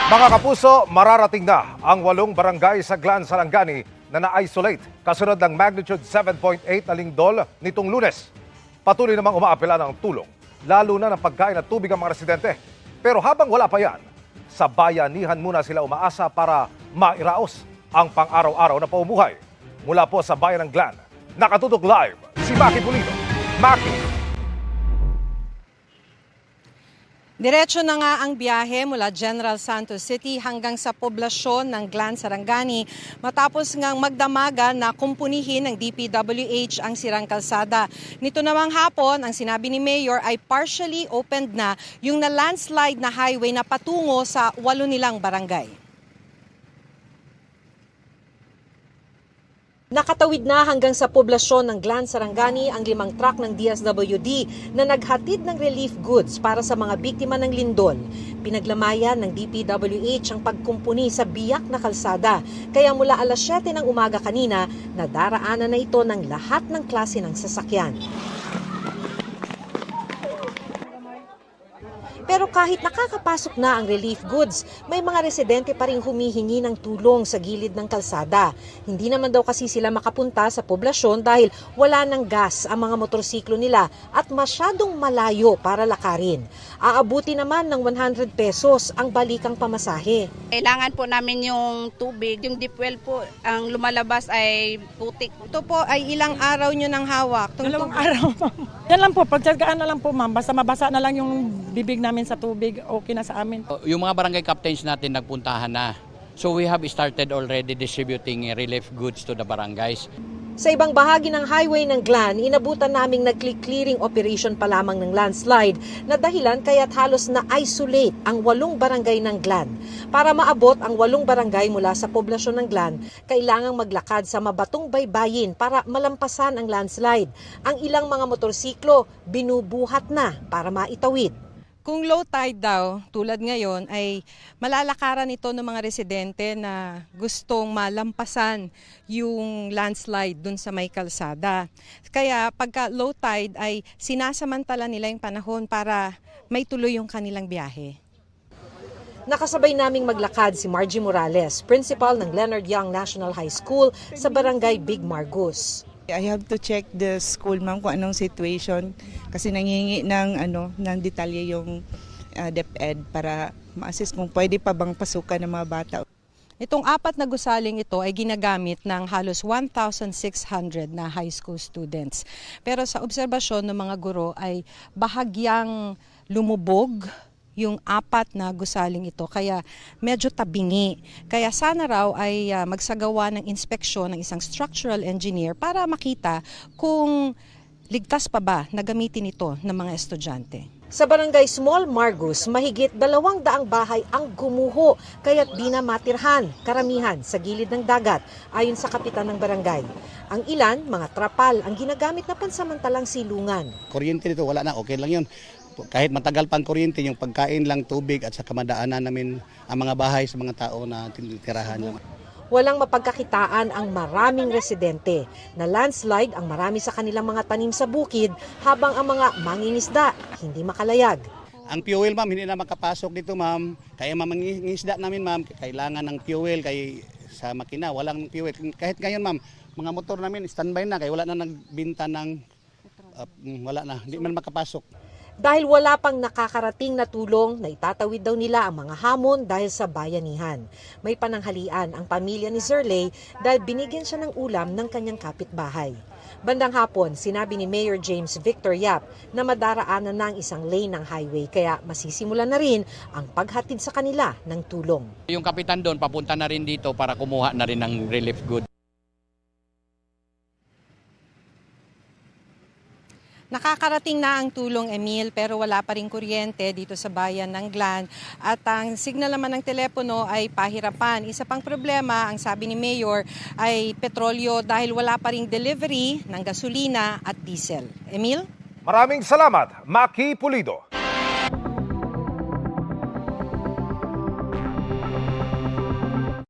Mga kapuso, mararating na ang 8 barangay sa Glan, Sarangani na na-isolate kasunod ng magnitude 7.8 na lindol nitong Lunes. Patuloy namang umaapela ng tulong, lalo na ng pagkain at tubig ang mga residente. Pero habang wala pa yan, sa bayanihan muna sila umaasa para mairaos ang pang-araw-araw na paumuhay. Mula po sa bayan ng Glan, nakatutok live si Maki Pulido. Maki! Diretso na nga ang biyahe mula General Santos City hanggang sa poblasyon ng Glan, Sarangani matapos ngang magdamagan na kumpunihin ng DPWH ang sirang kalsada. Nito namang hapon, ang sinabi ni Mayor ay partially opened na yung na-landslide na highway na patungo sa 8 nilang barangay. Nakatawid na hanggang sa poblasyon ng Glan, Sarangani ang 5 truck ng DSWD na naghatid ng relief goods para sa mga biktima ng lindol. Pinaglamayan ng DPWH ang pagkumpuni sa biyak na kalsada. Kaya mula alas 7 ng umaga kanina, nadaraanan na ito ng lahat ng klase ng sasakyan. Pero kahit nakakapasok na ang relief goods, may mga residente pa rin humihingi ng tulong sa gilid ng kalsada. Hindi naman daw kasi sila makapunta sa poblasyon dahil wala ng gas ang mga motorsiklo nila at masyadong malayo para lakarin. Aabuti naman ng 100 pesos ang balikang pamasahe. Kailangan po namin yung tubig. Yung deep well po, ang lumalabas ay putik. Ito po ay ilang araw nyo nang hawak? 2 araw, ma'am. Yan lang po, pagtsagaan na lang po, ma'am. Basta mabasa na lang yung bibig namin sa tubig, okay na sa amin. Yung mga barangay captains natin nagpuntahan na. So we have started already distributing relief goods to the barangays. Sa ibang bahagi ng highway ng Glan, inabutan naming nag-clearing operation pa lamang ng landslide na dahilan kaya't halos na-isolate ang 8 barangay ng Glan. Para maabot ang 8 barangay mula sa poblasyon ng Glan, kailangang maglakad sa mabatong baybayin para malampasan ang landslide. Ang ilang mga motorsiklo binubuhat na para maitawid. Kung low tide daw, tulad ngayon, ay malalakaran ito ng mga residente na gustong malampasan yung landslide dun sa may kalsada. Kaya pagka low tide ay sinasamantala nila yung panahon para may tuloy yung kanilang biyahe. Nakasabay naming maglakad si Margie Morales, principal ng Leonard Young National High School sa barangay Big Margus. I have to check the school, ma'am, kung anong situation kasi nangihingi ng detalye yung DepEd para ma-assist kung pwede pa bang pasukan ng mga bata. Itong 4 na gusaling ito ay ginagamit ng halos 1,600 na high school students. Pero sa obserbasyon ng mga guro ay bahagyang lumubog yung 4 na gusaling ito, kaya medyo tabingi. Kaya sana raw ay magsagawa ng inspeksyon ng isang structural engineer para makita kung ligtas pa ba na gamitin ito ng mga estudyante. Sa barangay Small Margus, mahigit 200 bahay ang gumuho kaya't di na matirhan, karamihan sa gilid ng dagat ayon sa kapitan ng barangay. Ang ilan, mga trapal ang ginagamit na pansamantalang silungan. Kuryente dito wala na, okay lang yun. Kahit matagal pang kuryente, yung pagkain lang, tubig at sa kamadaanan namin ang mga bahay sa mga tao na tinitirahan. Walang mapagkakitaan ang maraming residente. Na landslide ang marami sa kanilang mga tanim sa bukid habang ang mga mangingisda hindi makalayag. Ang fuel, ma'am, hindi na makapasok dito, ma'am. Kaya mangingisda namin, ma'am, kailangan ng fuel kay sa makina, walang fuel. Kahit ngayon, ma'am, mga motor namin standby na kaya wala na nagbinta ng wala na, hindi man makapasok. Dahil wala pang nakakarating na tulong, na itatawid daw nila ang mga hamon dahil sa bayanihan. May pananghalian ang pamilya ni Zerley dahil binigyan siya ng ulam ng kanyang kapitbahay. Bandang hapon, sinabi ni Mayor James Victor Yap na madaraanan na ang isang lane ng highway kaya masisimulan na rin ang paghatid sa kanila ng tulong. Yung kapitan doon papunta na rin dito para kumuha na rin ng relief goods. Nakakarating na ang tulong, Emil, pero wala pa rin kuryente dito sa bayan ng Glan. At ang signal naman ng telepono ay pahirapan. Isa pang problema, ang sabi ni Mayor, ay petrolyo dahil wala pa ring delivery ng gasolina at diesel. Emil? Maraming salamat, Maki Pulido.